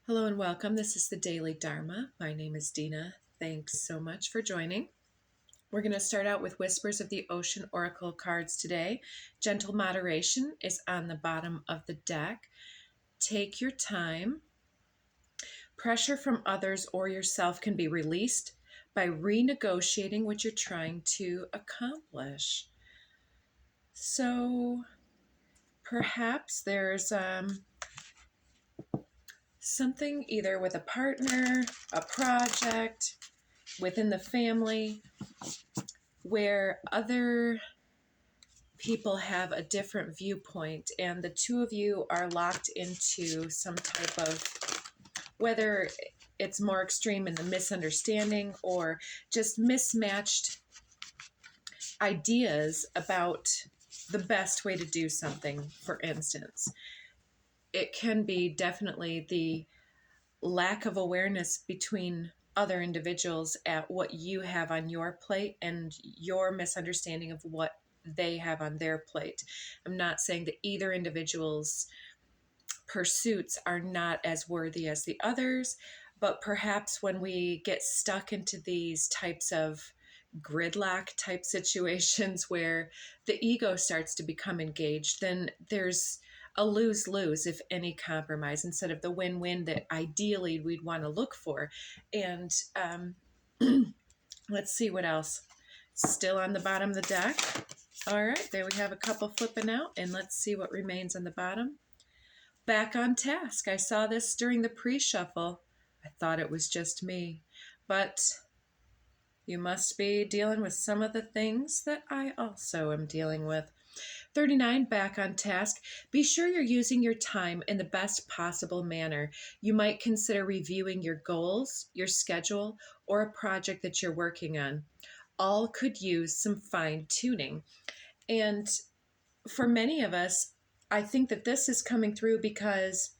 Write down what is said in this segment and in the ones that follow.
Hello and welcome. This is the Daily Dharma. My name is Dina. Thanks so much for joining. We're going to start out with Whispers of the Ocean Oracle cards today. Gentle moderation is on the bottom of the deck. Take your time. Pressure from others or yourself can be released by renegotiating what you're trying to accomplish. So perhaps there's something either with a partner, a project, within the family, where other people have a different viewpoint and the two of you are locked into some type of, whether it's more extreme in the misunderstanding or just mismatched ideas about the best way to do something. For instance, it can be definitely the lack of awareness between other individuals at what you have on your plate and your misunderstanding of what they have on their plate. I'm not saying that either individual's pursuits are not as worthy as the others, but perhaps when we get stuck into these types of gridlock type situations where the ego starts to become engaged, then there's a lose-lose, if any compromise, instead of the win-win that ideally we'd want to look for. And let's see what else. Still on the bottom of the deck. All right, there we have a couple flipping out, and let's see what remains on the bottom. Back on task. I saw this during the pre-shuffle. I thought it was just me, but you must be dealing with some of the things that I also am dealing with. 39, back on task. Be sure you're using your time in the best possible manner. You might consider reviewing your goals, your schedule, or a project that you're working on. All could use some fine tuning. And for many of us, I think that this is coming through because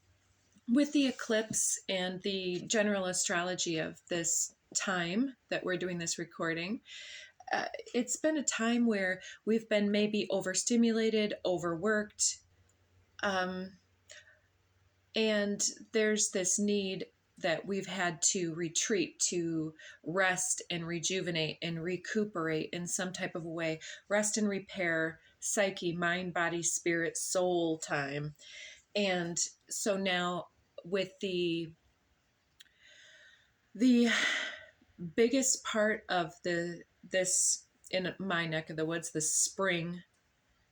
with the eclipse and the general astrology of this time that we're doing this recording, it's been a time where we've been maybe overstimulated, overworked, and there's this need that we've had to retreat, to rest and rejuvenate and recuperate in some type of a way, rest and repair, psyche, mind, body, spirit, soul time. And so now with the biggest part of this in my neck of the woods, the spring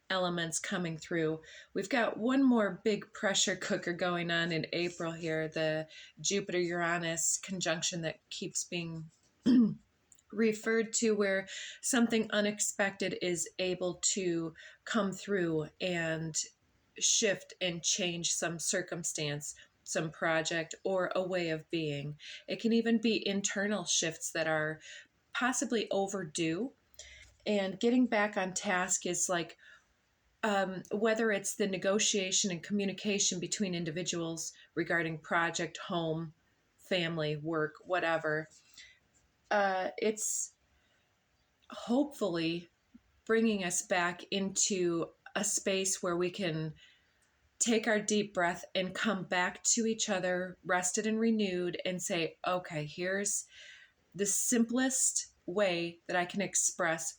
elements coming through, we've got one more big pressure cooker going on in April here, the Jupiter-Uranus conjunction that keeps being referred to, where something unexpected is able to come through and shift and change some circumstance, some project, or a way of being. It can even be internal shifts that are possibly overdue. And getting back on task is like, whether it's the negotiation and communication between individuals regarding project, home, family, work, whatever, it's hopefully bringing us back into a space where we can take our deep breath and come back to each other, rested and renewed, and say, okay, here's the simplest way that I can express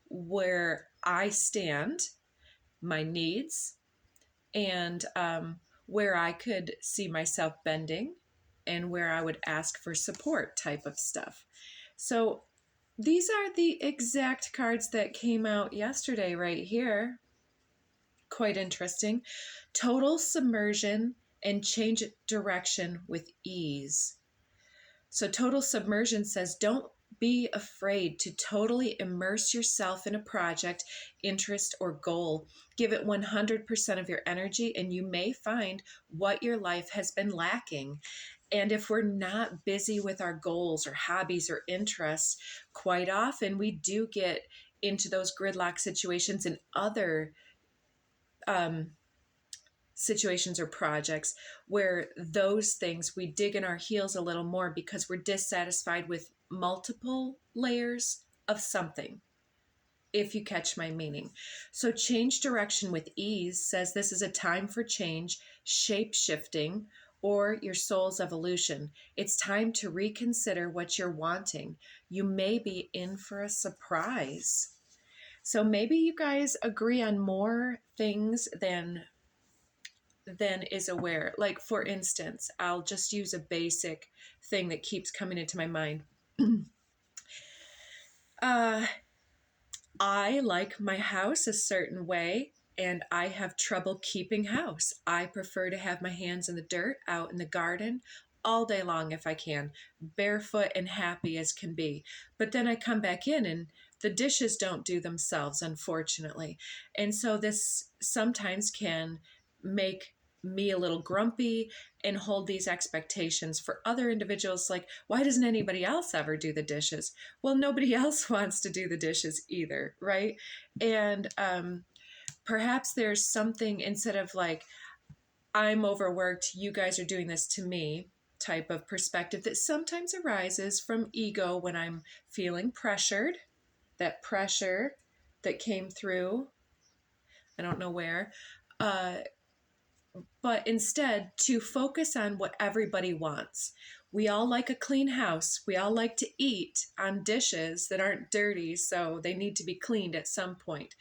where I stand, my needs, and where I could see myself bending and where I would ask for support type of stuff. So these are the exact cards that came out yesterday right here. Quite interesting. Total submersion and change direction with ease. So total submersion says don't be afraid to totally immerse yourself in a project, interest, or goal. Give it 100% of your energy, and you may find what your life has been lacking. And if we're not busy with our goals or hobbies or interests, quite often we do get into those gridlock situations and other situations or projects where those things we dig in our heels a little more because we're dissatisfied with multiple layers of something, if you catch my meaning. So change direction with ease says this is a time for change, shape shifting, or your soul's evolution. It's time to reconsider what you're wanting. You may be in for a surprise. So maybe you guys agree on more things than is aware. Like, for instance, I'll just use a basic thing that keeps coming into my mind. uh, I like my house a certain way, and I have trouble keeping house. I prefer to have my hands in the dirt, out in the garden, all day long if I can, barefoot and happy as can be. But then I come back in and the dishes don't do themselves, unfortunately. And so this sometimes can make me a little grumpy and hold these expectations for other individuals, like, why doesn't anybody else ever do the dishes? Well, nobody else wants to do the dishes either, right? And perhaps there's something, instead of like, I'm overworked, you guys are doing this to me type of perspective, that sometimes arises from ego when I'm feeling pressured. That pressure that came through, I don't know where, uh, but instead to focus on what everybody wants. We all like a clean house. We all like to eat on dishes that aren't dirty, so they need to be cleaned at some point.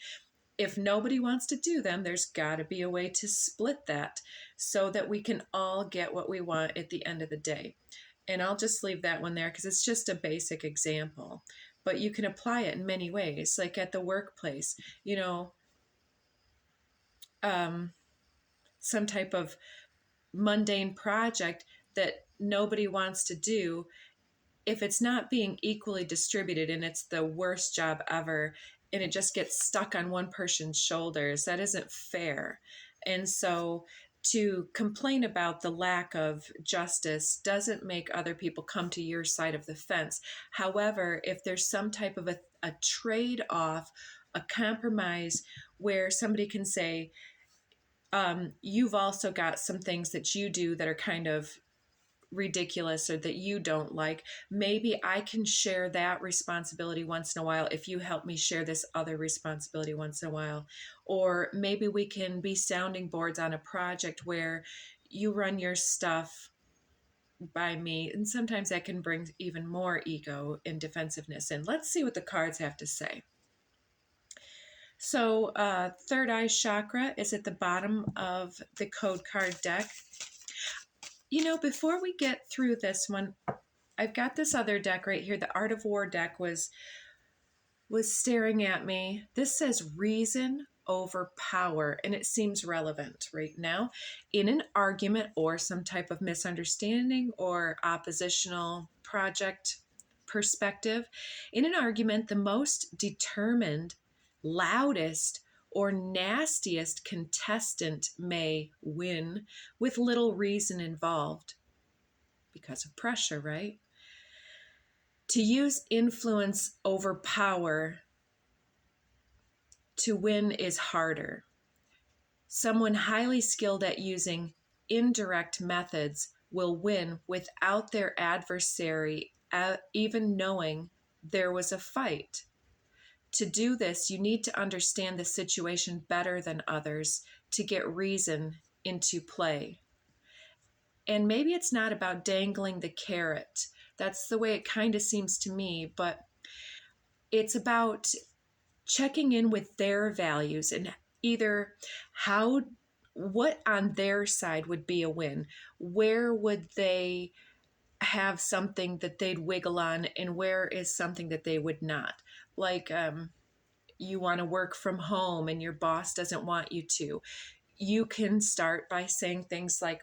If nobody wants to do them, there's got to be a way to split that so that we can all get what we want at the end of the day. And I'll just leave that one there because it's just a basic example. But you can apply it in many ways, like at the workplace, you know, some type of mundane project that nobody wants to do. If it's not being equally distributed and it's the worst job ever and it just gets stuck on one person's shoulders, that isn't fair. And so to complain about the lack of justice doesn't make other people come to your side of the fence. However, if there's some type of a trade off, a compromise where somebody can say, you've also got some things that you do that are kind of ridiculous or that you don't like. Maybe I can share that responsibility once in a while if you help me share this other responsibility once in a while. Or maybe we can be sounding boards on a project where you run your stuff by me. And sometimes that can bring even more ego and defensiveness in. Let's see what the cards have to say. So, third eye chakra is at the bottom of the code card deck. You know, before we get through this one, I've got this other deck right here. The Art of War deck was staring at me. This says reason over power, and it seems relevant right now. In an argument or some type of misunderstanding or oppositional project perspective, in an argument, the most determined, loudest, or nastiest contestant may win with little reason involved because of pressure, right? To use influence over power to win is harder. Someone highly skilled at using indirect methods will win without their adversary even knowing there was a fight. To do this, you need to understand the situation better than others to get reason into play. And maybe it's not about dangling the carrot. That's the way it kind of seems to me, but it's about checking in with their values and either what on their side would be a win. Where would they have something that they'd wiggle on, and where is something that they would not? Like, you want to work from home and your boss doesn't want you to. You can start by saying things like,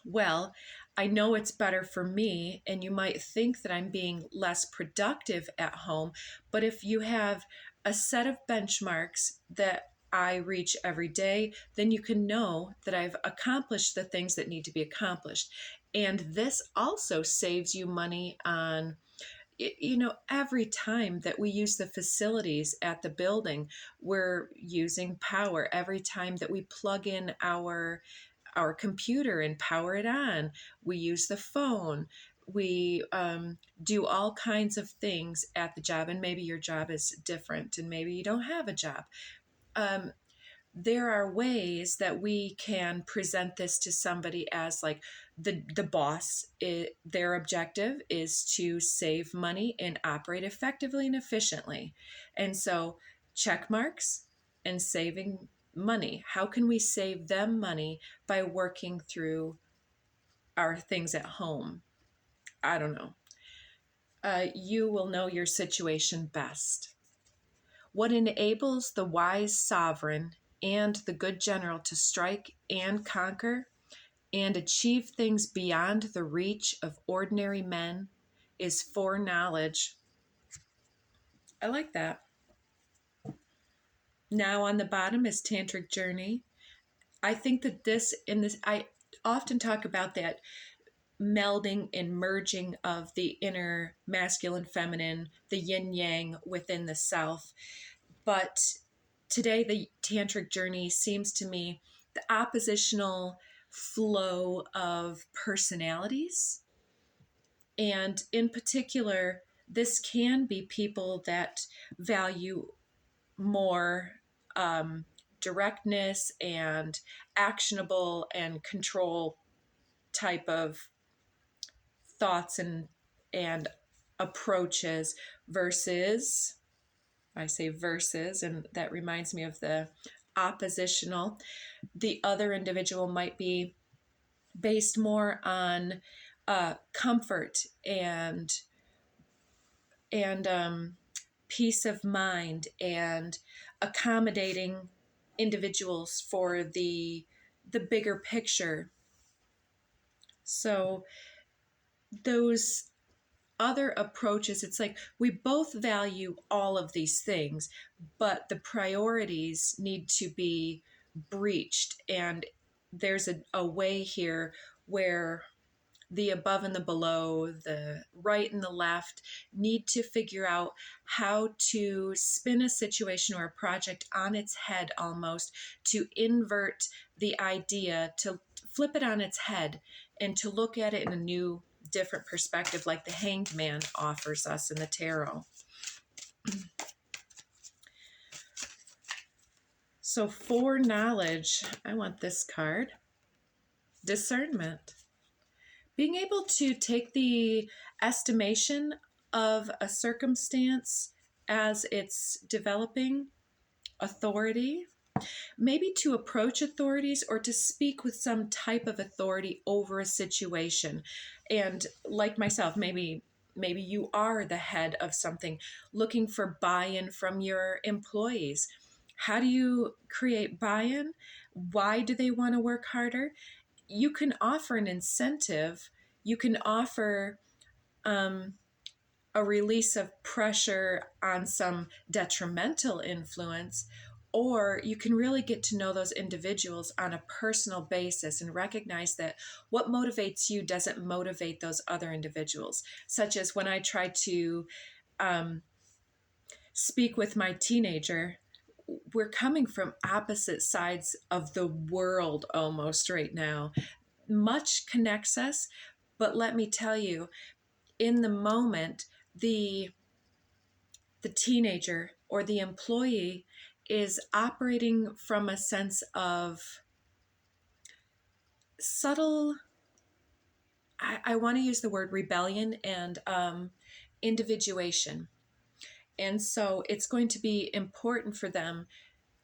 well, I know it's better for me, and you might think that I'm being less productive at home, but if you have a set of benchmarks that I reach every day, then you can know that I've accomplished the things that need to be accomplished. And this also saves you money on, you know, every time that we use the facilities at the building, we're using power. Every time that we plug in our computer and power it on, we use the phone. We do all kinds of things at the job, and maybe your job is different and maybe you don't have a job. there are ways that we can present this to somebody as like the boss. Their objective is to save money and operate effectively and efficiently. And so check marks and saving money. How can we save them money by working through our things at home? I don't know. You will know your situation best. What enables the wise sovereign and the good general to strike and conquer and achieve things beyond the reach of ordinary men is foreknowledge. I like that. Now on the bottom is Tantric Journey. I think that I often talk about that melding and merging of the inner masculine, feminine, the yin yang within the self. But today, the Tantric Journey seems to me the oppositional flow of personalities. And in particular, this can be people that value more directness and actionable and control type of thoughts and approaches versus, I say versus, and that reminds me of the oppositional. The other individual might be based more on comfort and peace of mind and accommodating individuals for the bigger picture. So those other approaches, it's like we both value all of these things, but the priorities need to be breached. And there's a way here where the above and the below, the right and the left, need to figure out how to spin a situation or a project on its head almost, to invert the idea, to flip it on its head, and to look at it in a new, different perspective, like the Hanged Man offers us in the tarot. So foreknowledge, I want this card. Discernment. Being able to take the estimation of a circumstance as it's developing. Authority. Maybe to approach authorities or to speak with some type of authority over a situation. And like myself, maybe you are the head of something, looking for buy-in from your employees. How do you create buy-in? Why do they want to work harder? You can offer an incentive. You can offer a release of pressure on some detrimental influence, or you can really get to know those individuals on a personal basis and recognize that what motivates you doesn't motivate those other individuals. Such as when I try to speak with my teenager, we're coming from opposite sides of the world almost right now. Much connects us, but let me tell you, in the moment, the teenager or the employee is operating from a sense of subtle, I want to use the word rebellion and individuation. And so it's going to be important for them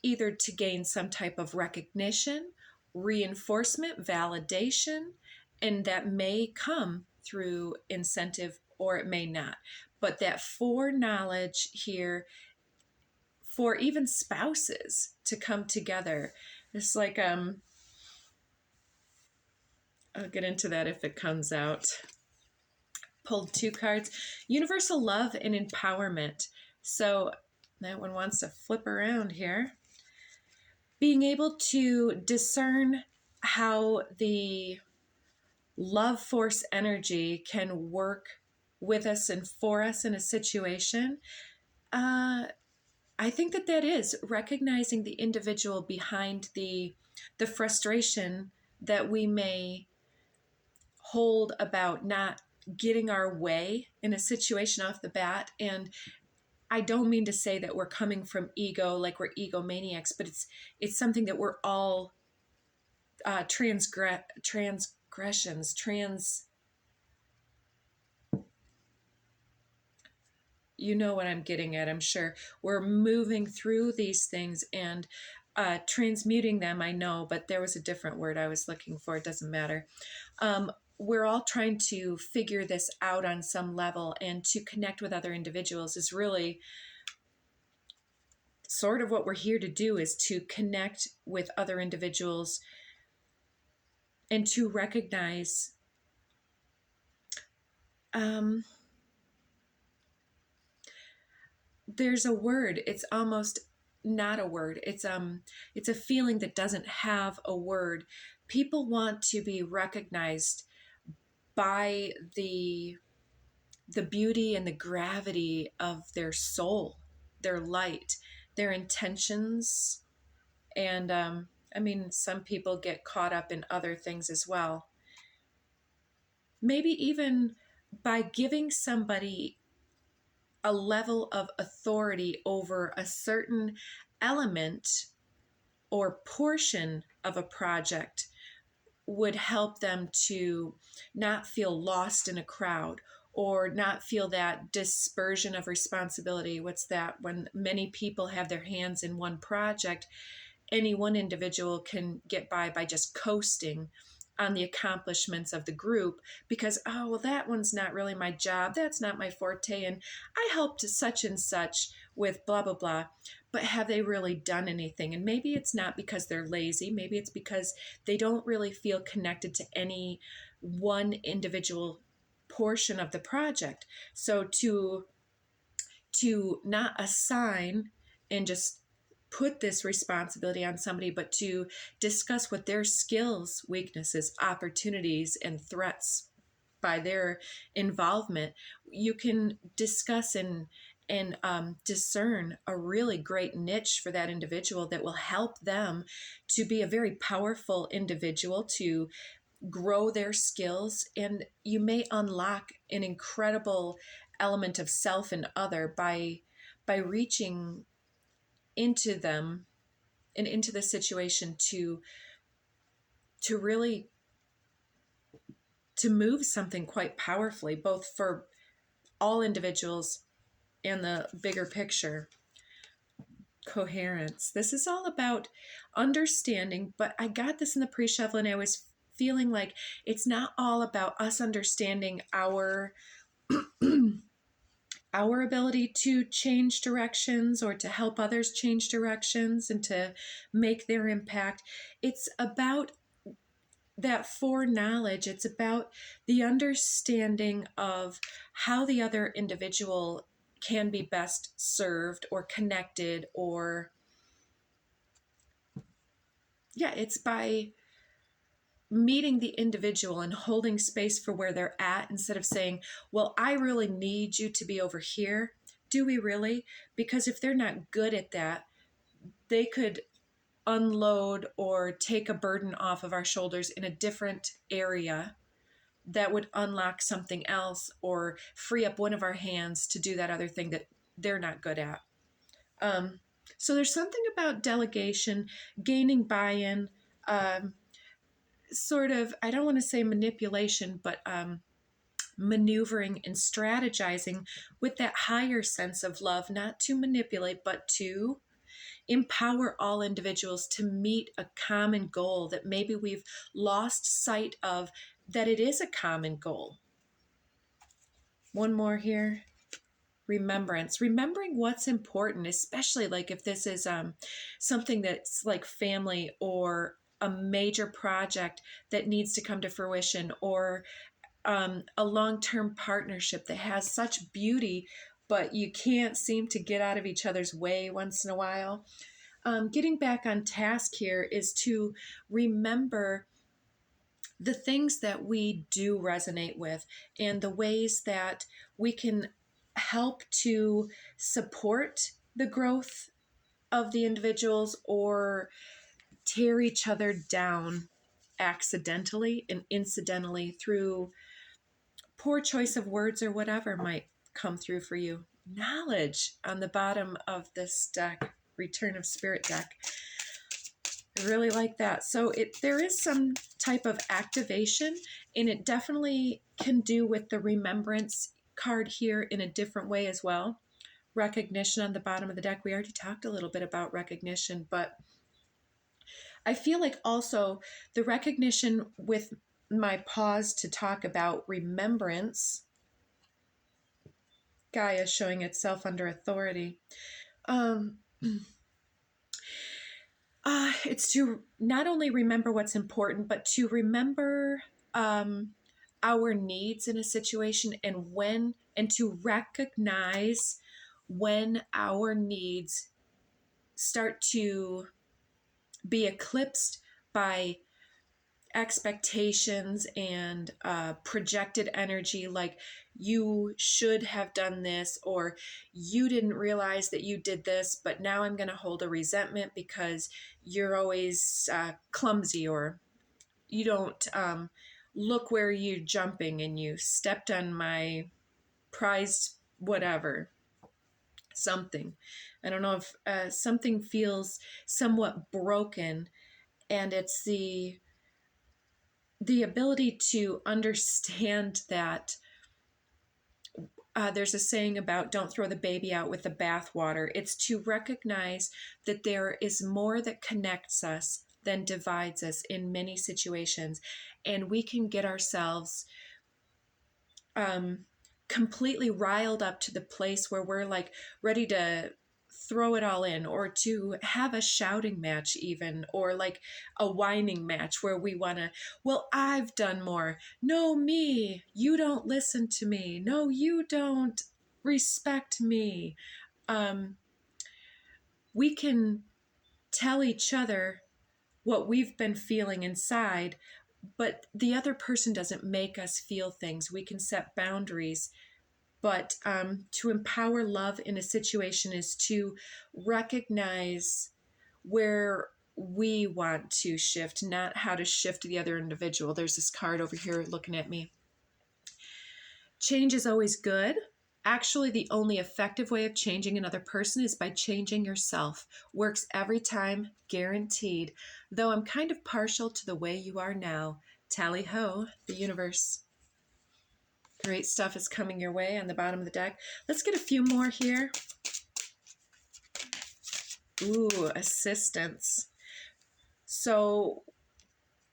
either to gain some type of recognition, reinforcement, validation, and that may come through incentive or it may not. But that foreknowledge here for even spouses to come together, it's like, I'll get into that if it comes out. Pulled 2 cards, universal love and empowerment. So that one wants to flip around here. Being able to discern how the love force energy can work with us and for us in a situation. I think that is recognizing the individual behind the frustration that we may hold about not getting our way in a situation off the bat, and I don't mean to say that we're coming from ego, like we're egomaniacs, but it's something that we're all transgressions, you know what I'm getting at, I'm sure. We're moving through these things and transmuting them, I know, but there was a different word I was looking for. It doesn't matter. We're all trying to figure this out on some level, and to connect with other individuals is really sort of what we're here to do, is to connect with other individuals and to recognize there's a word, it's almost not a word, it's a feeling that doesn't have a word. People want to be recognized by the beauty and the gravity of their soul, their light, their intentions. And I mean, some people get caught up in other things as well. Maybe even by giving somebody a level of authority over a certain element or portion of a project would help them to not feel lost in a crowd, or not feel that dispersion of responsibility. What's that? When many people have their hands in one project, any one individual can get by just coasting on the accomplishments of the group, because, oh, well, that one's not really my job, that's not my forte, and I helped such and such with blah blah blah. But have they really done anything? And maybe it's not because they're lazy, maybe it's because they don't really feel connected to any one individual portion of the project. So to not assign and just put this responsibility on somebody, but to discuss what their skills, weaknesses, opportunities, and threats by their involvement, you can discuss and discern a really great niche for that individual that will help them to be a very powerful individual, to grow their skills. And you may unlock an incredible element of self and other by reaching into them and into the situation to really to move something quite powerfully, both for all individuals and the bigger picture. Coherence. This is all about understanding, but I got this in the pre-shuffle and I was feeling like it's not all about us understanding our our ability to change directions or to help others change directions and to make their impact. It's about that foreknowledge. It's about the understanding of how the other individual can be best served or connected, or it's by meeting the individual and holding space for where they're at, instead of saying, well, I really need you to be over here. Do we really? Because if they're not good at that, they could unload or take a burden off of our shoulders in a different area that would unlock something else, or free up one of our hands to do that other thing that they're not good at. So there's something about delegation, gaining buy-in, sort of, I don't want to say manipulation, but maneuvering and strategizing with that higher sense of love, not to manipulate, but to empower all individuals to meet a common goal that maybe we've lost sight of, that it is a common goal. One more here. Remembrance, remembering what's important, especially like if this is something that's like family, or a major project that needs to come to fruition, or a long-term partnership that has such beauty, but you can't seem to get out of each other's way once in a while. Getting back on task here is to remember the things that we do resonate with, and the ways that we can help to support the growth of the individuals, or tear each other down accidentally and incidentally through poor choice of words or whatever might come through for you. knowledge on the bottom of this deck, Return of Spirit deck. I really like that. So there is some type of activation, and it definitely can do with the remembrance card here in a different way as well. Recognition on the bottom of the deck. We already talked a little bit about recognition, but I feel like also the recognition with my pause to talk about remembrance, Gaia showing itself under authority. It's to not only remember what's important, but to remember our needs in a situation, and to recognize when our needs start to be eclipsed by expectations and projected energy, like you should have done this, or you didn't realize that you did this, but now I'm going to hold a resentment because you're always clumsy, or you don't look where you're jumping and you stepped on my prized whatever, something. I don't know if something feels somewhat broken, and it's the ability to understand that there's a saying about don't throw the baby out with the bathwater. It's to recognize that there is more that connects us than divides us in many situations. And we can get ourselves completely riled up to the place where we're like ready to throw it all in, or to have a shouting match even, or like a whining match where we want to, well, I've done more. No, me. You don't listen to me. No, you don't respect me. We can tell each other what we've been feeling inside, but the other person doesn't make us feel things. We can set boundaries. But to empower love in a situation is to recognize where we want to shift, not how to shift the other individual. There's this card over here looking at me. Change is always good. Actually, the only effective way of changing another person is by changing yourself. Works every time, guaranteed. Though I'm kind of partial to the way you are now. Tally ho, the universe. Great stuff is coming your way on the bottom of the deck. Let's get a few more here. Ooh, assistance. So,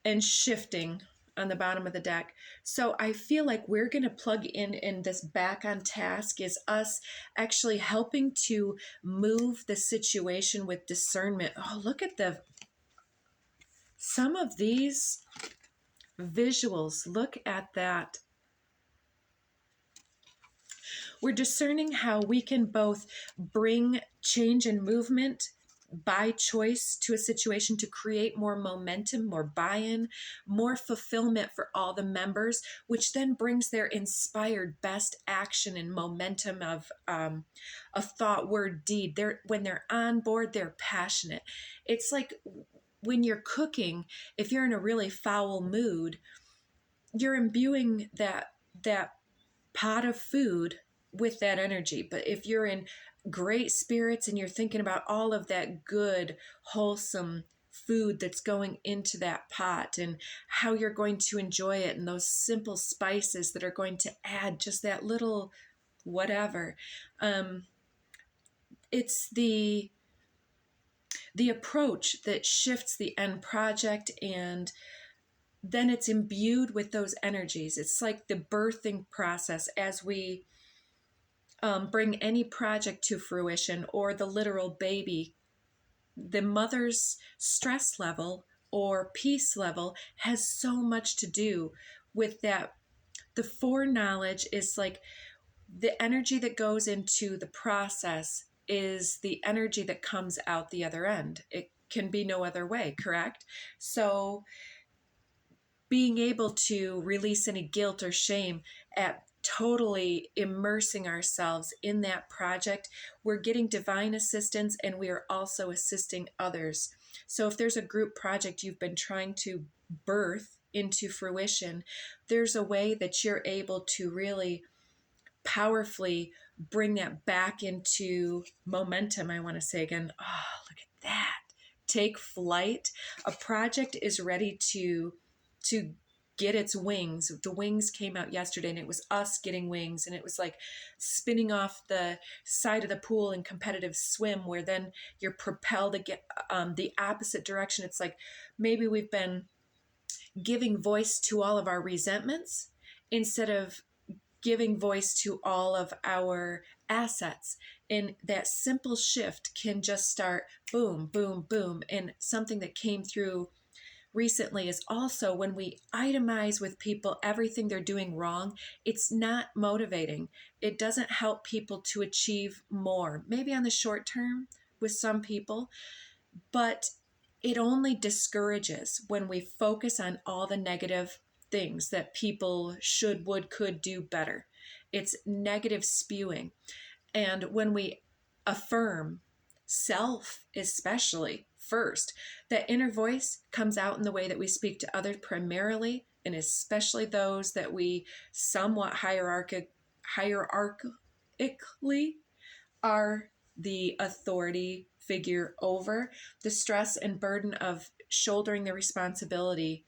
and shifting on the bottom of the deck. So I feel like we're going to plug in this back on task is us actually helping to move the situation with discernment. Oh, look at some of these visuals. Look at that. We're discerning how we can both bring change and movement by choice to a situation to create more momentum, more buy-in, more fulfillment for all the members, which then brings their inspired best action and momentum of a thought, word, deed. When they're on board, they're passionate. It's like when you're cooking, if you're in a really foul mood, you're imbuing that pot of food with that energy. But if you're in great spirits and you're thinking about all of that good, wholesome food that's going into that pot and how you're going to enjoy it, and those simple spices that are going to add just that little whatever. It's the approach that shifts the end project, and then it's imbued with those energies. It's like the birthing process as we bring any project to fruition, or the literal baby. The mother's stress level or peace level has so much to do with that. The foreknowledge is like the energy that goes into the process is the energy that comes out the other end. It can be no other way, correct? So being able to release any guilt or shame at totally immersing ourselves in that project, we're getting divine assistance, and we are also assisting others. So if there's a group project you've been trying to birth into fruition, there's a way that you're able to really powerfully bring that back into momentum. I want to say again, oh, look at that. Take flight. A project is ready to get its wings. The wings came out yesterday, and it was us getting wings, and it was like spinning off the side of the pool in competitive swim, where then you're propelled to get the opposite direction. It's like maybe we've been giving voice to all of our resentments instead of giving voice to all of our assets. And that simple shift can just start boom, boom, boom. And something that came through recently is also when we itemize with people everything they're doing wrong, it's not motivating. It doesn't help people to achieve more, maybe on the short term with some people, but it only discourages when we focus on all the negative things that people should, would, could do better. It's negative spewing. And when we affirm self, especially first, that inner voice comes out in the way that we speak to others primarily, and especially those that we somewhat hierarchically are the authority figure over. The stress and burden of shouldering the responsibility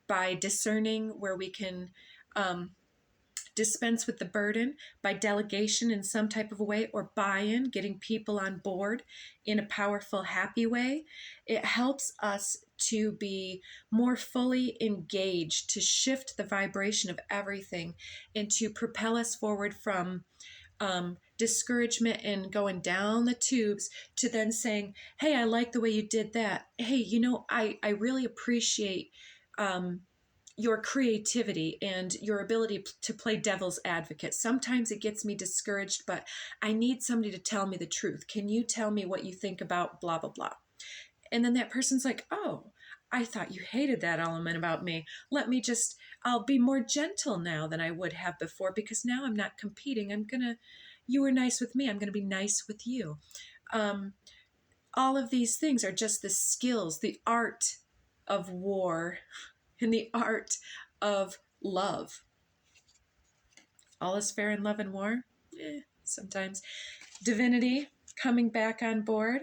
by discerning where we can dispense with the burden by delegation in some type of a way, or buy-in, getting people on board in a powerful, happy way. It helps us to be more fully engaged, to shift the vibration of everything, and to propel us forward from discouragement and going down the tubes to then saying, hey, I like the way you did that. Hey, I really appreciate your creativity and your ability to play devil's advocate. Sometimes it gets me discouraged, but I need somebody to tell me the truth. Can you tell me what you think about blah, blah, blah? And then that person's like, oh, I thought you hated that element about me. I'll be more gentle now than I would have before, because now I'm not competing. You were nice with me, I'm going to be nice with you. All of these things are just the skills, the art of war and the art of love. All is fair in love and war? Sometimes. Divinity coming back on board.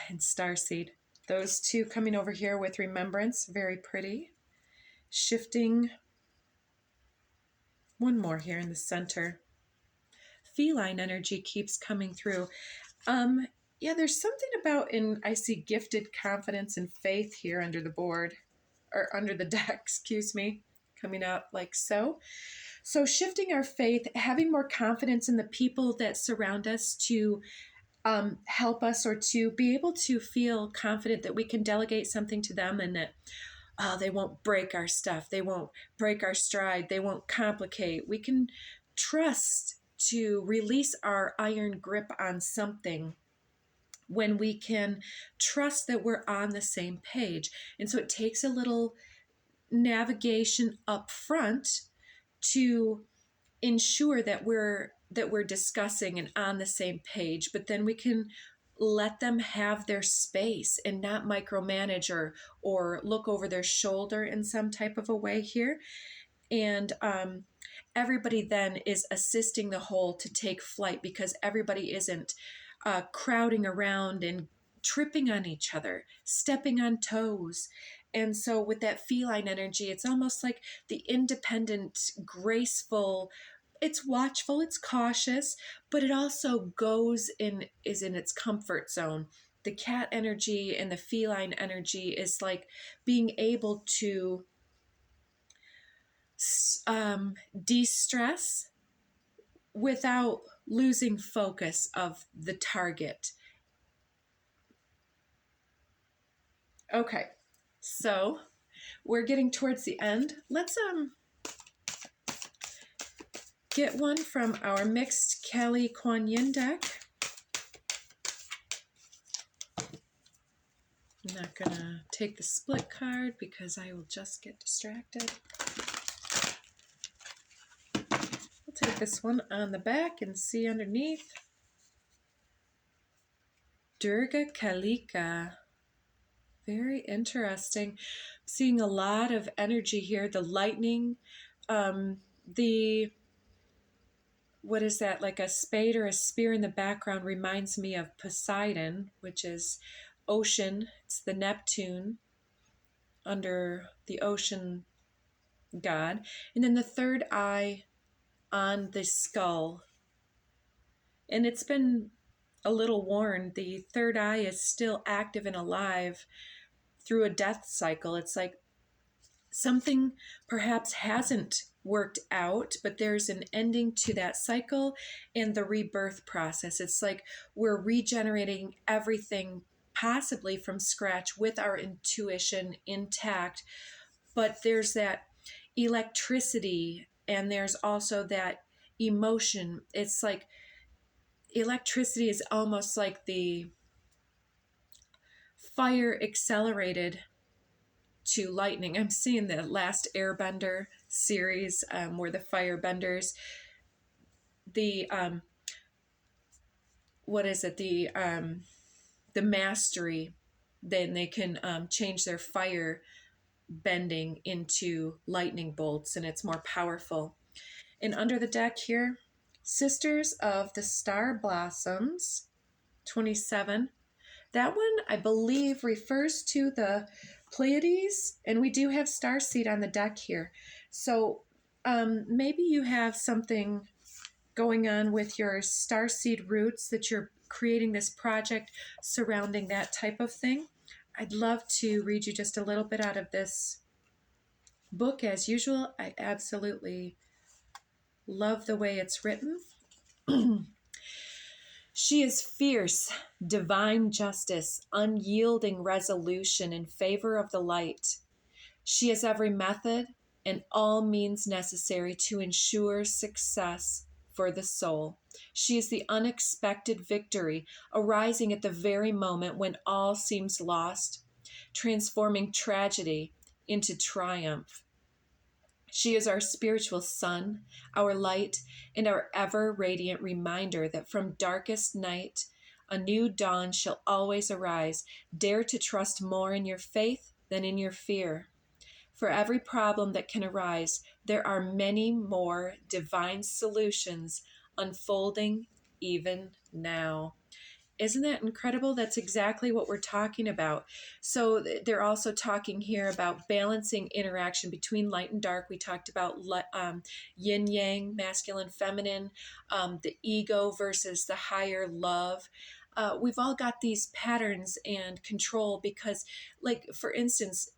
And Starseed. Those two coming over here with remembrance. Very pretty. Shifting. One more here in the center. Feline energy keeps coming through. Yeah, there's something about, I see gifted confidence and faith here under the board, or under the deck, excuse me, coming out like so. So shifting our faith, having more confidence in the people that surround us to help us, or to be able to feel confident that we can delegate something to them, and that they won't break our stuff. They won't break our stride. They won't complicate. We can trust to release our iron grip on something when we can trust that we're on the same page. And so it takes a little navigation up front to ensure that we're discussing and on the same page, but then we can let them have their space and not micromanage or look over their shoulder in some type of a way here. And everybody then is assisting the whole to take flight, because everybody isn't crowding around and tripping on each other, stepping on toes. And so with that feline energy, it's almost like the independent, graceful, it's watchful, it's cautious, but it also is in its comfort zone. The cat energy and the feline energy is like being able to de-stress without losing focus of the target. Okay, so we're getting towards the end. Let's get one from our mixed Kelly Kuan Yin deck. I'm not gonna take the split card because I will just get distracted. I'll take this one on the back and see underneath. Durga Kalika. Very interesting. I'm seeing a lot of energy here. The lightning, the what is that? Like a spade or a spear in the background reminds me of Poseidon, which is ocean. It's the Neptune under the ocean god. And then the third eye on the skull. And it's been a little worn. The third eye is still active and alive through a death cycle. It's like something perhaps hasn't worked out, but there's an ending to that cycle and the rebirth process. It's like we're regenerating everything possibly from scratch with our intuition intact, but there's that electricity and there's also that emotion. It's like electricity is almost like the fire accelerated to lightning. I'm seeing the last Airbender series where the firebenders, the what is it? The mastery, then they can change their fire bending into lightning bolts, and it's more powerful. And under the deck here, Sisters of the Star Blossoms, 27. That one, I believe, refers to the Pleiades, and we do have starseed on the deck here. So maybe you have something going on with your starseed roots that you're creating this project surrounding that type of thing. I'd love to read you just a little bit out of this book as usual. I absolutely love the way it's written. She is fierce, divine justice, unyielding resolution in favor of the light. She has every method and all means necessary to ensure success for the soul. She is the unexpected victory arising at the very moment when all seems lost, transforming tragedy into triumph. She is our spiritual sun, our light, and our ever-radiant reminder that from darkest night, a new dawn shall always arise. Dare to trust more in your faith than in your fear. For every problem that can arise, there are many more divine solutions unfolding even now. Isn't that incredible? That's exactly what we're talking about. So they're also talking here about balancing interaction between light and dark. We talked about yin yang, masculine, feminine, the ego versus the higher love. We've all got these patterns and control because, like, for instance,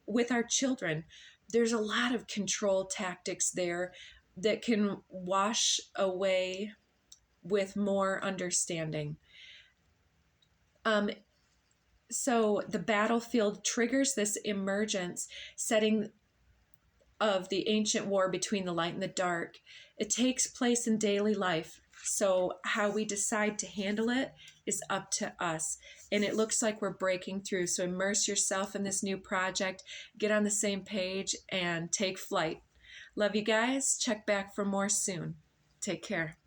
with our children, there's a lot of control tactics there that can wash away with more understanding. So the battlefield triggers this emergence, setting of the ancient war between the light and the dark. It takes place in daily life. So how we decide to handle it is up to us. And it looks like we're breaking through. So immerse yourself in this new project, get on the same page, and take flight. Love you guys. Check back for more soon. Take care.